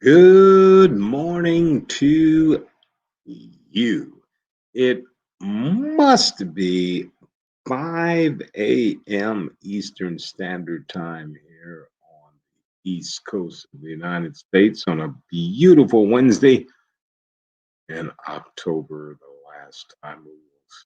Good morning to you. It must be 5 a.m. Eastern Standard Time here on the East Coast of the United States on a beautiful Wednesday in October. The last time we will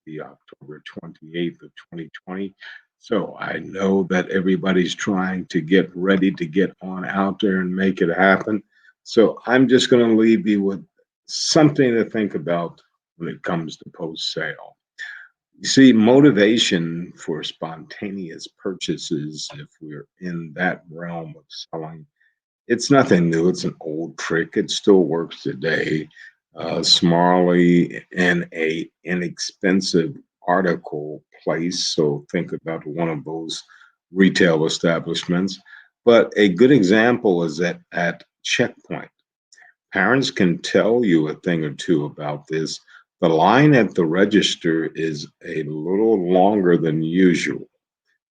see October 28th of 2020. So I know that everybody's trying to get ready to get on out there and make it happen. So I'm just going to leave you with something to think about when it comes to post sale. You see, motivation for spontaneous purchases, if we're in that realm of selling, it's nothing new. It's an old trick. It still works today. Smartly in a inexpensive article place. So think about one of those retail establishments. But a good example is at Checkpoint. Parents can tell you a thing or two about this. The line at the register is a little longer than usual.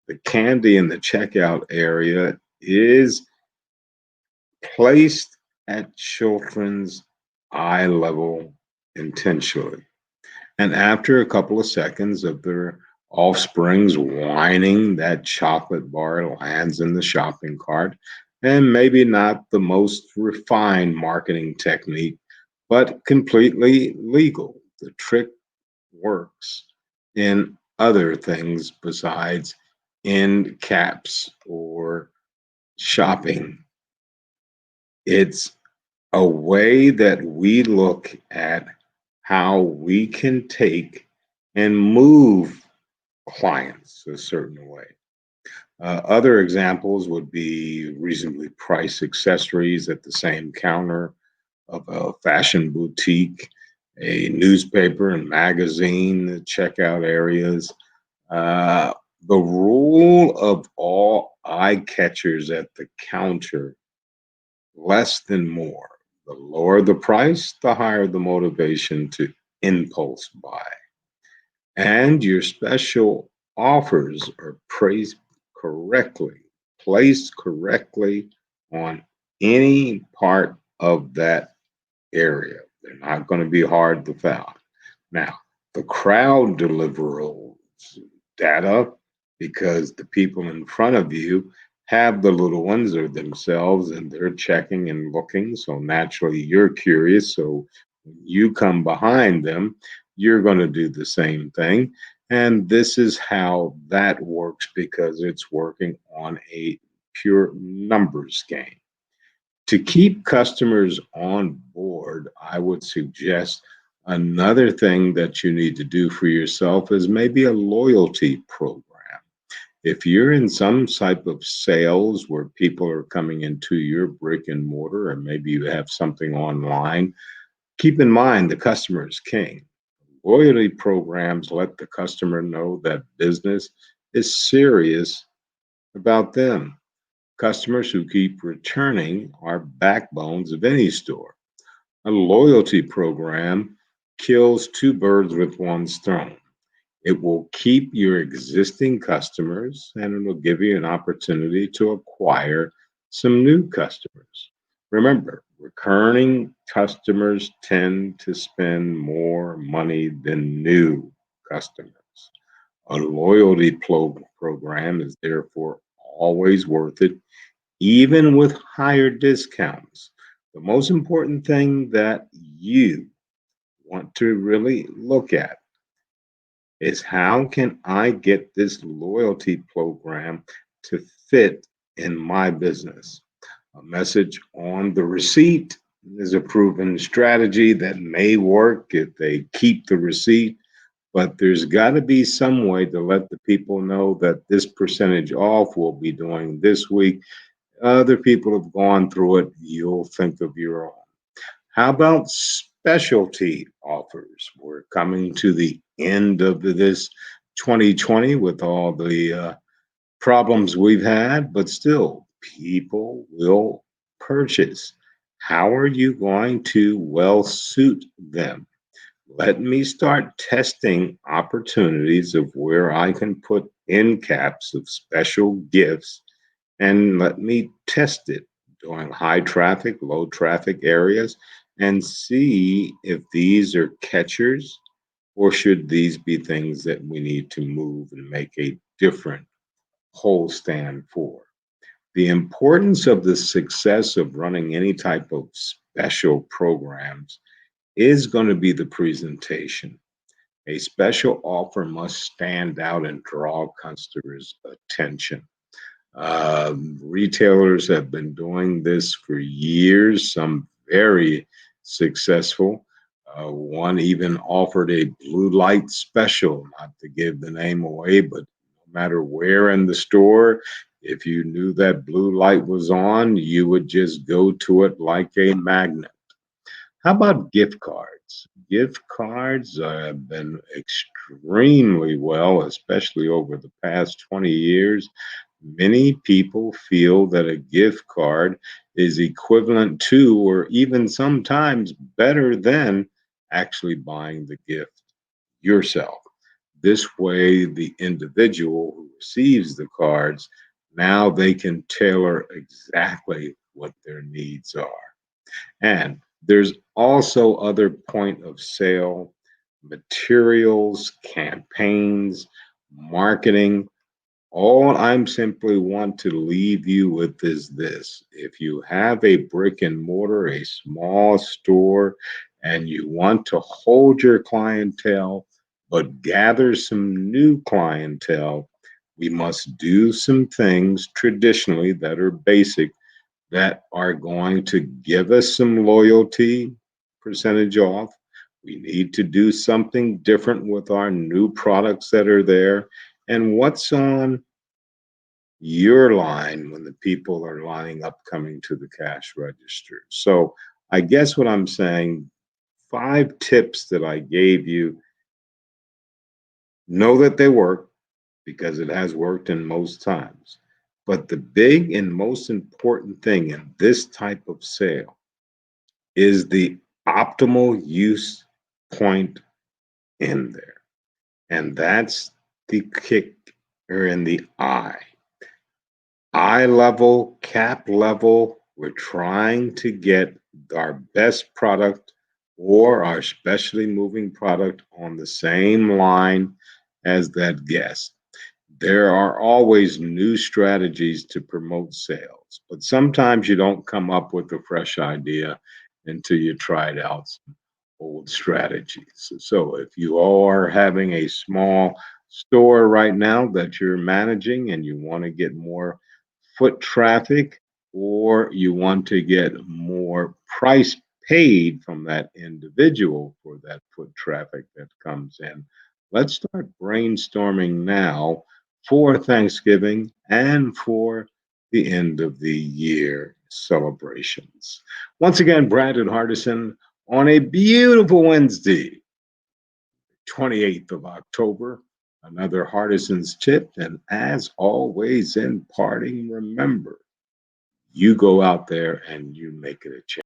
The candy in the checkout area is placed at children's eye level intentionally. And after a couple of seconds of their offspring's whining, that chocolate bar lands in the shopping cart. And maybe not the most refined marketing technique, but completely legal. The trick works in other things besides end caps or shopping. It's a way that we look at how we can take and move clients a certain way. Other examples would be reasonably priced accessories at the same counter of a fashion boutique, a newspaper and magazine checkout areas. Uh, the rule of all eye catchers at the counter: less than more. The lower the price, the higher the motivation to impulse buy. And your special offers are praised correctly, placed correctly on any part of that area. They're not going to be hard to find. Now, the crowd deliverables data, because the people in front of you have the little ones or themselves and they're checking and looking. So naturally, you're curious. So when you come behind them, you're going to do the same thing. And this is how that works because it's working on a pure numbers game. To keep customers on board, I would suggest another thing that you need to do for yourself is maybe a loyalty program. If you're in some type of sales where people are coming into your brick and mortar, or maybe you have something online, keep in mind the customer is king. Loyalty programs let the customer know that business is serious about them. Customers who keep returning are backbones of any store. A loyalty program kills two birds with one stone. It will keep your existing customers and it will give you an opportunity to acquire some new customers. Remember, recurring customers tend to spend more money than new customers. A program is therefore always worth it, even with higher discounts. The most important thing that you want to really look at is how can I get this loyalty program to fit in my business? A message on the receipt is a proven strategy that may work if they keep the receipt, but there's got to be some way to let the people know that this percentage off will be doing this week. Other people have gone through it. You'll think of your own. How about specialty offers? We're coming to the end of this 2020 with all the problems we've had, but still, people will purchase. How are you going to well suit them? Let me start testing opportunities of where I can put end caps of special gifts and let me test it. doing high traffic, low traffic areas and see if these are catchers or should these be things that we need to move and make a different whole stand for. The importance of the success of running any type of special programs is going to be the presentation. A special offer must stand out and draw customers' attention. Retailers have been doing this for years, some very successful. One even offered a blue light special, not to give the name away, but no matter where in the store, if you knew that blue light was on, you would just go to it like a magnet. How about gift cards? Gift cards have been extremely well, especially over the past 20 years. Many people feel that a gift card is equivalent to, or even sometimes better than, actually buying the gift yourself. This way, the individual who receives the cards, now they can tailor exactly what their needs are. And there's also other point of sale materials, campaigns, marketing. All I'm simply want to leave you with is this. If you have a brick and mortar, a small store, and you want to hold your clientele, but gather some new clientele, we must do some things traditionally that are basic that are going to give us some loyalty percentage off. We need to do something different with our new products that are there. And what's on your line when the people are lining up coming to the cash register? So I guess what I'm saying, 5 tips that I gave you, know that they work because it has worked in most times. But the big and most important thing in this type of sale is the optimal use point in there. And that's the kick or in the eye level, cap level. We're trying to get our best product or our specially moving product on the same line as that guest. There are always new strategies to promote sales, but sometimes you don't come up with a fresh idea until you tried out some old strategies. So if you are having a small store right now that you're managing and you want to get more foot traffic or you want to get more price paid from that individual for that foot traffic that comes in, let's start brainstorming now for Thanksgiving and for the end of the year celebrations. Once again, Brandon Hardison on a beautiful Wednesday, 28th of October. Another Hardison's tip. And as always, in parting, remember you go out there and you make it a change.